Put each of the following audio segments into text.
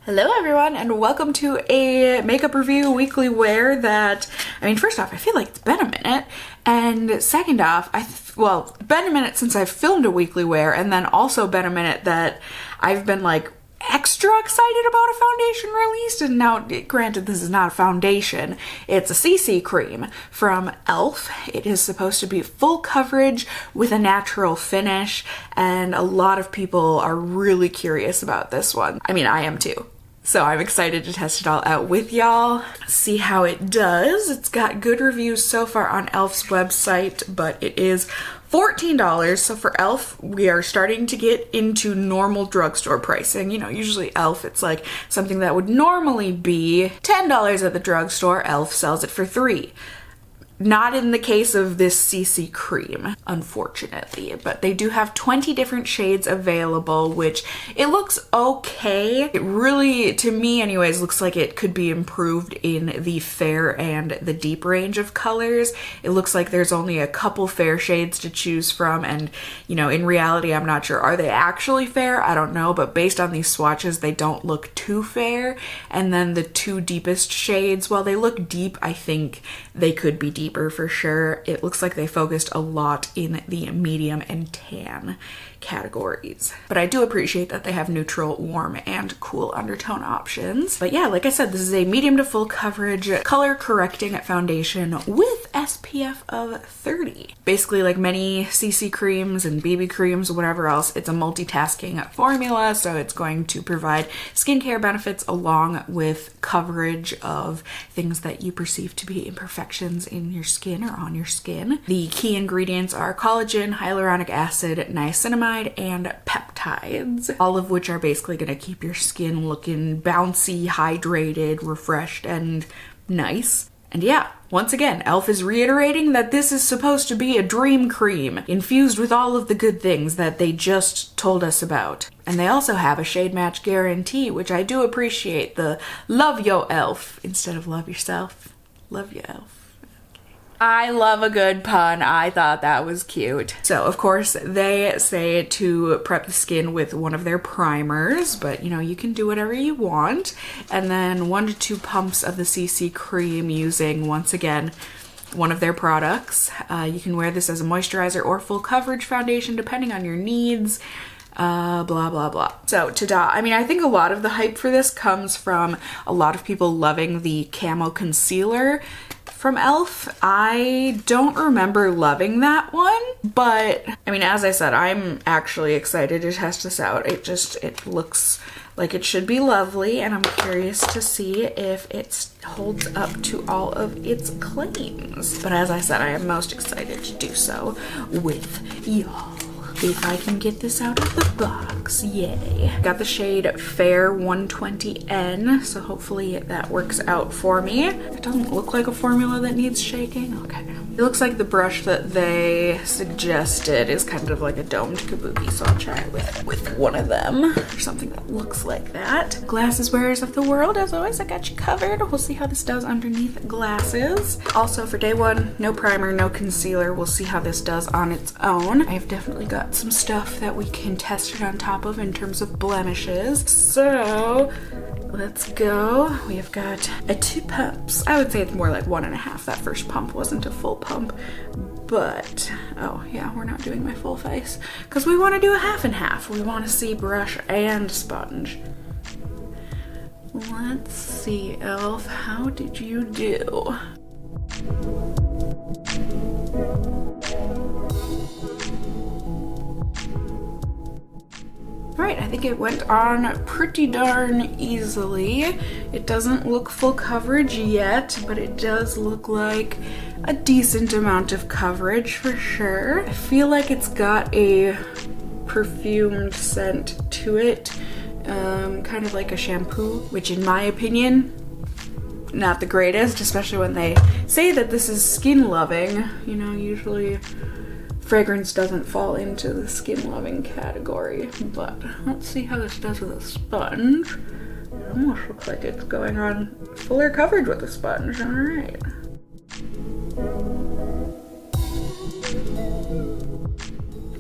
Hello everyone and welcome to a makeup review weekly wear that, first off, I feel like it's been a minute, and second off, been a minute since I've filmed a weekly wear, and then also been a minute that I've been like extra excited about a foundation release. And now, granted, this is not a foundation, it's a CC cream from e.l.f. It is supposed to be full coverage with a natural finish, and a lot of people are really curious about this one. I am too. So I'm excited to test it all out with y'all, see how it does. It's got good reviews so far on e.l.f.'s website, but it is $14. So for e.l.f., we are starting to get into normal drugstore pricing. You know, usually e.l.f., it's like something that would normally be $10 at the drugstore. e.l.f. sells it for $3. Not in the case of this CC cream, unfortunately, but they do have 20 different shades available, which it looks okay. It really, to me anyways, looks like it could be improved in the fair and the deep range of colors. It looks like there's only a couple fair shades to choose from, and in reality, I'm not sure. Are they actually fair? I don't know, but based on these swatches, they don't look too fair. And then the two deepest shades, while they look deep, I think they could be deeper for sure. It looks like they focused a lot in the medium and tan categories. But I do appreciate that they have neutral, warm, and cool undertone options. But yeah, like I said, this is a medium to full coverage color correcting foundation with SPF of 30. Basically, like many CC creams and BB creams, whatever else, it's a multitasking formula, so it's going to provide skincare benefits along with coverage of things that you perceive to be imperfections in your skin or on your skin. The key ingredients are collagen, hyaluronic acid, niacinamide, and peptides, all of which are basically going to keep your skin looking bouncy, hydrated, refreshed, and nice. And yeah, once again, e.l.f. is reiterating that this is supposed to be a dream cream, infused with all of the good things that they just told us about. And they also have a shade match guarantee, which I do appreciate. The love yo e.l.f. instead of love yourself. Love yo e.l.f. I love a good pun. I thought that was cute. So of course they say to prep the skin with one of their primers, but you can do whatever you want. And then 1 to 2 pumps of the CC cream using, once again, one of their products. You can wear this as a moisturizer or full coverage foundation depending on your needs. Blah, blah, blah. So, ta-da. I think a lot of the hype for this comes from a lot of people loving the Camo Concealer from e.l.f. I don't remember loving that one, but as I said, I'm actually excited to test this out. It looks like it should be lovely, and I'm curious to see if it holds up to all of its claims. But as I said, I am most excited to do so with y'all. If I can get this out of the box, yay. Got the shade Fair 120N, so hopefully that works out for me. It doesn't look like a formula that needs shaking. Okay. It looks like the brush that they suggested is kind of like a domed kabuki, so I'll try it with one of them, or something that looks like that. Glasses wearers of the world, as always, I got you covered. We'll see how this does underneath glasses. Also, for day one, no primer, no concealer. We'll see how this does on its own. I've definitely got some stuff that we can test it on top of in terms of blemishes. So let's go. We have got 2 pumps. I would say it's more like 1.5. That first pump wasn't a full pump, but oh yeah, we're not doing my full face because we want to do a half and half. We want to see brush and sponge. Let's see, e.l.f., how did you do? Alright, I think it went on pretty darn easily. It doesn't look full coverage yet, but it does look like a decent amount of coverage for sure. I feel like it's got a perfumed scent to it, kind of like a shampoo, which in my opinion, not the greatest, especially when they say that this is skin loving. Usually fragrance doesn't fall into the skin loving category, but let's see how this does with a sponge. It almost looks like it's going on fuller coverage with a sponge. All right.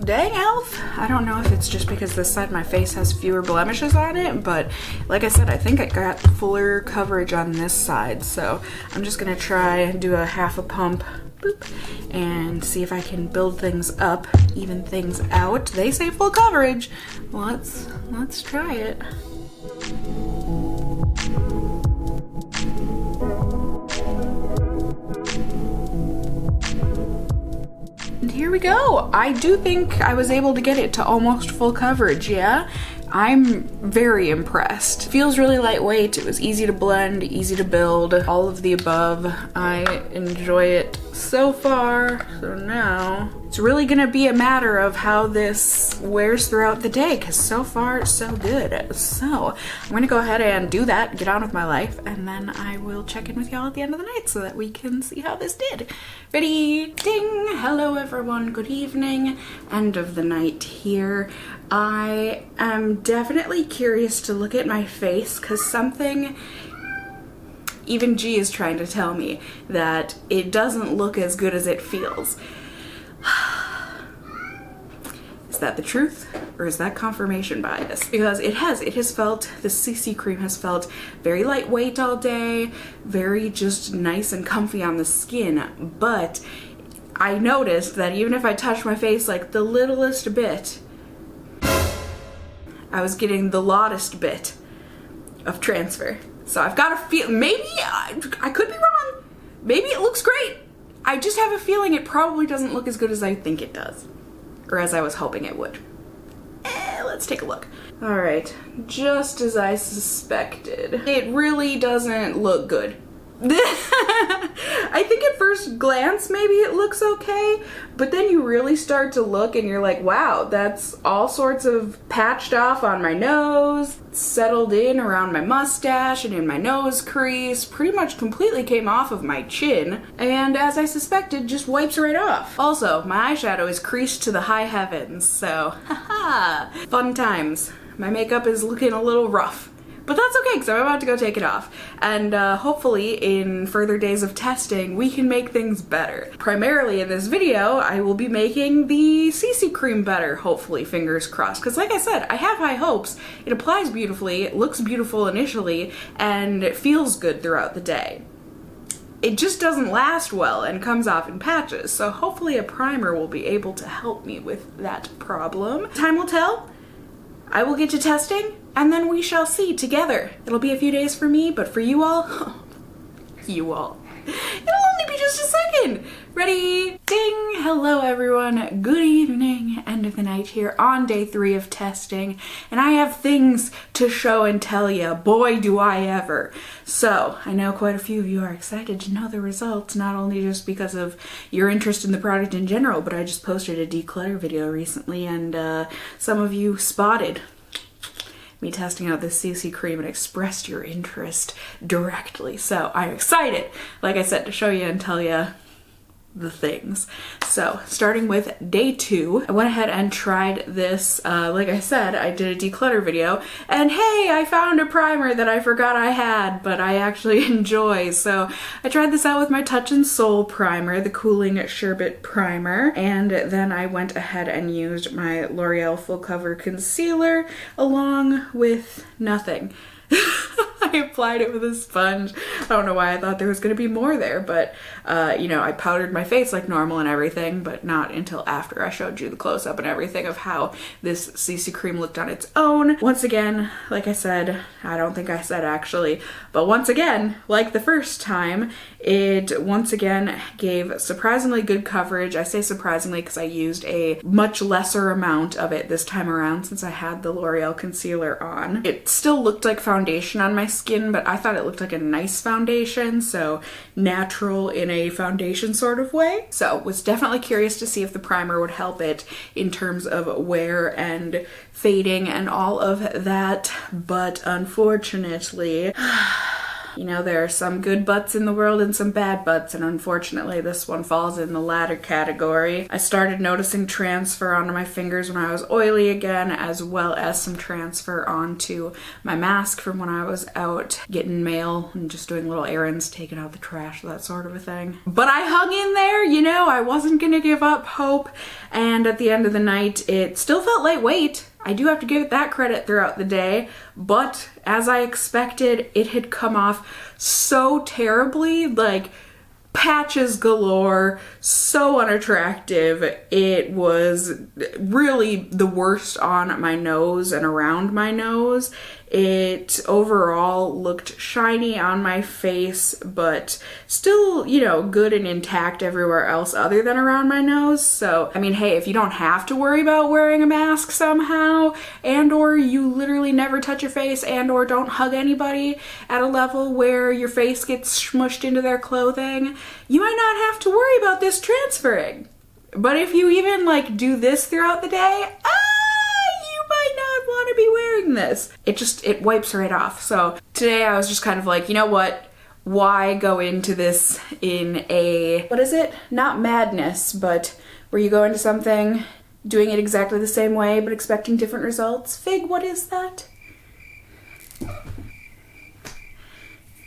Dang, e.l.f. I don't know if it's just because this side of my face has fewer blemishes on it, but like I said, I think I got fuller coverage on this side. So I'm just gonna try and do a half a pump, boop, and see if I can build things up, even things out. They say full coverage. Let's try it. And here we go. I do think I was able to get it to almost full coverage, yeah? I'm very impressed. Feels really lightweight. It was easy to blend, easy to build, all of the above. I enjoy it so far. So now it's really gonna be a matter of how this wears throughout the day, because so far so good. So I'm gonna go ahead and do that, get on with my life, and then I will check in with y'all at the end of the night so that we can see how this did. Ready? Ding! Hello everyone, good evening. End of the night here. I am definitely curious to look at my face because something, even G is trying to tell me that it doesn't look as good as it feels. Is that the truth or is that confirmation bias? Because it has felt, the CC cream has felt very lightweight all day, very just nice and comfy on the skin, but I noticed that even if I touch my face like the littlest bit, I was getting the loudest bit of transfer. So I've got a feel, maybe, I could be wrong. Maybe it looks great. I just have a feeling it probably doesn't look as good as I think it does. Or as I was hoping it would. Let's take a look. All right, just as I suspected. It really doesn't look good. I think at first glance maybe it looks okay, but then you really start to look and you're like, wow, that's all sorts of patched off on my nose, settled in around my mustache and in my nose crease, pretty much completely came off of my chin, and as I suspected, just wipes right off. Also, my eyeshadow is creased to the high heavens, so haha, fun times. My makeup is looking a little rough. But that's okay, because I'm about to go take it off. And hopefully in further days of testing, we can make things better. Primarily in this video, I will be making the CC cream better, hopefully, fingers crossed. Because like I said, I have high hopes. It applies beautifully, it looks beautiful initially, and it feels good throughout the day. It just doesn't last well and comes off in patches, so hopefully a primer will be able to help me with that problem. Time will tell. I will get to testing, and then we shall see together. It'll be a few days for me, but for you all, you all, it'll only be just a second. Ready? Ding! Hello everyone, good evening, end of the night here on day 3 of testing, and I have things to show and tell ya, boy do I ever. So, I know quite a few of you are excited to know the results, not only just because of your interest in the product in general, but I just posted a declutter video recently, and some of you spotted me testing out this CC cream and expressed your interest directly. So I'm excited, like I said, to show you and tell you the things. So starting with day 2, I went ahead and tried this. Like I said, I did a declutter video, and hey, I found a primer that I forgot I had, but I actually enjoy. So I tried this out with my Touch and Soul primer, the Cooling Sherbet primer, and then I went ahead and used my L'Oreal Full Cover Concealer along with nothing. I applied it with a sponge. I don't know why I thought there was going to be more there, but you know, I powdered my face like normal and everything, but not until after I showed you the close-up and everything of how this CC cream looked on its own. Once again, like I said, I don't think I said actually, but once again, like the first time, it once again gave surprisingly good coverage. I say surprisingly because I used a much lesser amount of it this time around since I had the L'Oreal concealer on. It still looked like foundation on my skin, but I thought it looked like a nice foundation, so natural in a foundation sort of way. So was definitely curious to see if the primer would help it in terms of wear and fading and all of that, but unfortunately You know, there are some good butts in the world and some bad butts, and unfortunately this one falls in the latter category. I started noticing transfer onto my fingers when I was oily again, as well as some transfer onto my mask from when I was out getting mail and just doing little errands, taking out the trash, that sort of a thing. But I hung in there, you know, I wasn't gonna give up hope, and at the end of the night it still felt lightweight. I do have to give it that credit throughout the day, but as I expected, it had come off so terribly, like patches galore, so unattractive. It was really the worst on my nose and around my nose. It overall looked shiny on my face, but still, you know, good and intact everywhere else other than around my nose. So, I mean, hey, if you don't have to worry about wearing a mask somehow, and or you literally never touch your face and or don't hug anybody at a level where your face gets smushed into their clothing, you might not have to worry about this transferring. But if you even like do this throughout the day, might not want to be wearing this. It wipes right off. So today I was just kind of like, you know what? Why go into this in a, what is it? Not madness, but where you go into something doing it exactly the same way but expecting different results. Fig, what is that?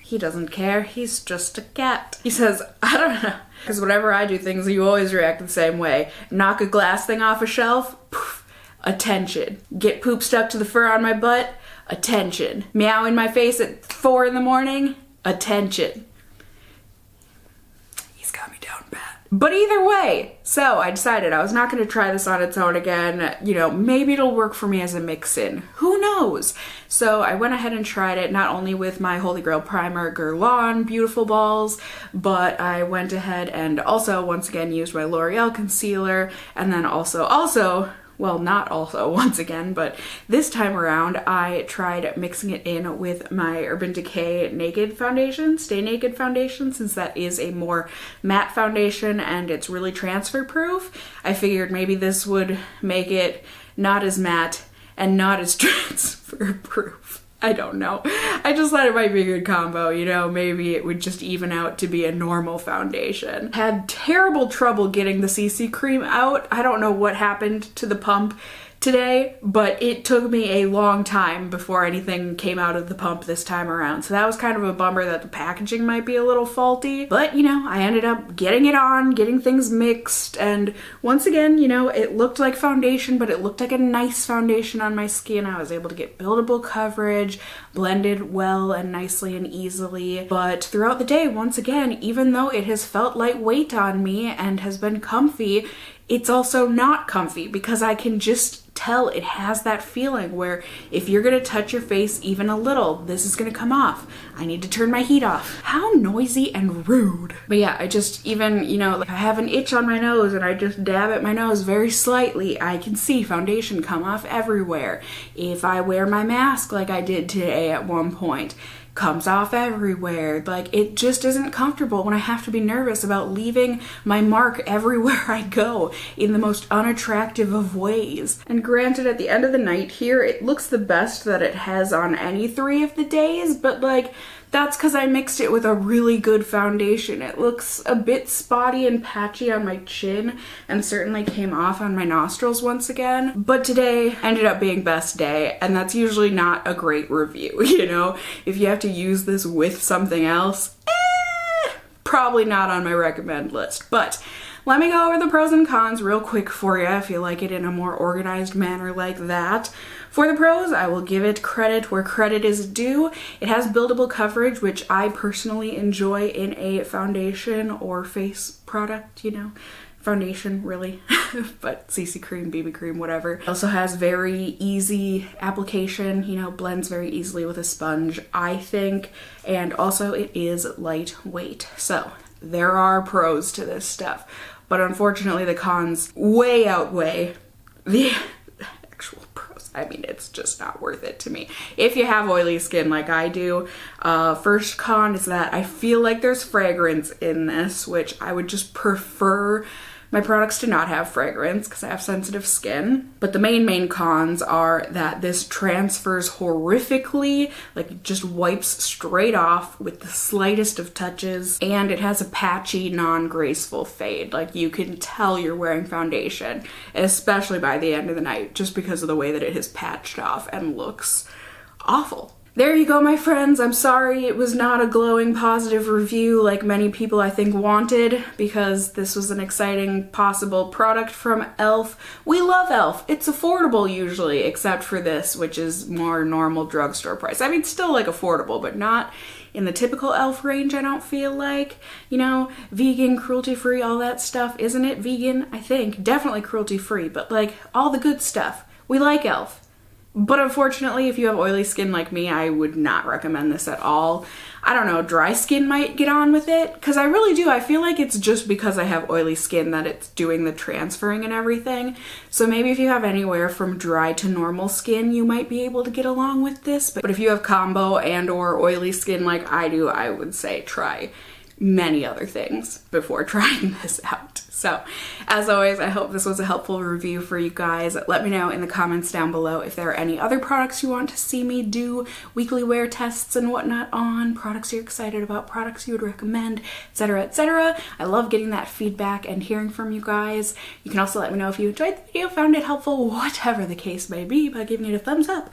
He doesn't care. He's just a cat. He says, I don't know. Because whenever I do things, you always react the same way. Knock a glass thing off a shelf, poof. Attention. Get poop stuck to the fur on my butt? Attention. Meow in my face at 4 in the morning? Attention. He's got me down bad. But either way, so I decided I was not going to try this on its own again. You know, maybe it'll work for me as a mix-in. Who knows? So I went ahead and tried it not only with my Holy Grail Primer Guerlain Beautiful Balls, but I went ahead and also once again used my L'Oreal concealer, and then also, well, not also once again, but this time around I tried mixing it in with my Urban Decay Naked Foundation, Stay Naked Foundation, since that is a more matte foundation and it's really transfer proof. I figured maybe this would make it not as matte and not as transfer proof. I don't know. I just thought it might be a good combo, you know, maybe it would just even out to be a normal foundation. Had terrible trouble getting the CC cream out. I don't know what happened to the pump today, but it took me a long time before anything came out of the pump this time around. So that was kind of a bummer that the packaging might be a little faulty, but you know, I ended up getting it on, getting things mixed, and once again, you know, it looked like foundation, but it looked like a nice foundation on my skin. I was able to get buildable coverage, blended well and nicely and easily. But throughout the day, once again, even though it has felt lightweight on me and has been comfy, it's also not comfy because I can just tell it has that feeling where if you're gonna touch your face even a little, this is gonna come off. I need to turn my heat off. How noisy and rude. But yeah, I just even, you know, like I have an itch on my nose and I just dab at my nose very slightly, I can see foundation come off everywhere. If I wear my mask like I did today at one point, comes off everywhere. Like, it just isn't comfortable when I have to be nervous about leaving my mark everywhere I go in the most unattractive of ways. And granted, at the end of the night here, it looks the best that it has on any 3 of the days, but like, that's because I mixed it with a really good foundation. It looks a bit spotty and patchy on my chin and certainly came off on my nostrils once again. But today ended up being best day, and that's usually not a great review, you know? If you have to use this with something else, probably not on my recommend list. But let me go over the pros and cons real quick for you if you like it in a more organized manner like that. For the pros, I will give it credit where credit is due. It has buildable coverage, which I personally enjoy in a foundation or face product, you know. Foundation, really, but CC cream, BB cream, whatever. It also has very easy application, you know, blends very easily with a sponge, I think, and also it is lightweight. So there are pros to this stuff, but unfortunately the cons way outweigh the actual pros. I mean, it's just not worth it to me. If you have oily skin like I do, first con is that I feel like there's fragrance in this, which I would just prefer My products do not have fragrance because I have sensitive skin, but the main cons are that this transfers horrifically, like it just wipes straight off with the slightest of touches, and it has a patchy, non-graceful fade. Like you can tell you're wearing foundation, especially by the end of the night, just because of the way that it has patched off and looks awful. There you go, my friends. I'm sorry it was not a glowing positive review like many people I think wanted, because this was an exciting possible product from e.l.f. We love e.l.f. It's affordable usually, except for this, which is more normal drugstore price. I mean, still like affordable, but not in the typical e.l.f. range, I don't feel like. You know, vegan, cruelty-free, all that stuff. Isn't it vegan? I think. Definitely cruelty-free, but like all the good stuff. We like e.l.f. But unfortunately, if you have oily skin like me, I would not recommend this at all. I don't know, dry skin might get on with it, because I really do. I feel like it's just because I have oily skin that it's doing the transferring and everything. So maybe if you have anywhere from dry to normal skin, you might be able to get along with this. But if you have combo and or oily skin like I do, I would say try many other things before trying this out. So, as always, I hope this was a helpful review for you guys. Let me know in the comments down below if there are any other products you want to see me do weekly wear tests and whatnot on, products you're excited about, products you would recommend, etc., etc. I love getting that feedback and hearing from you guys. You can also let me know if you enjoyed the video, found it helpful, whatever the case may be, by giving it a thumbs up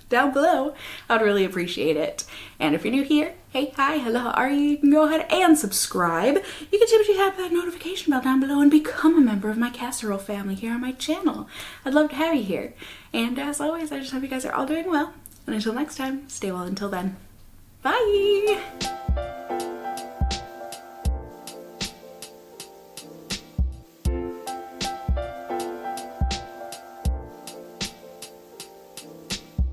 down below. I'd really appreciate it. And if you're new here, hey, hi, hello, how are you? You can go ahead and subscribe. You can simply tap that notification bell down below and become a member of my casserole family here on my channel. I'd love to have you here. And as always, I just hope you guys are all doing well. And until next time, stay well until then. Bye!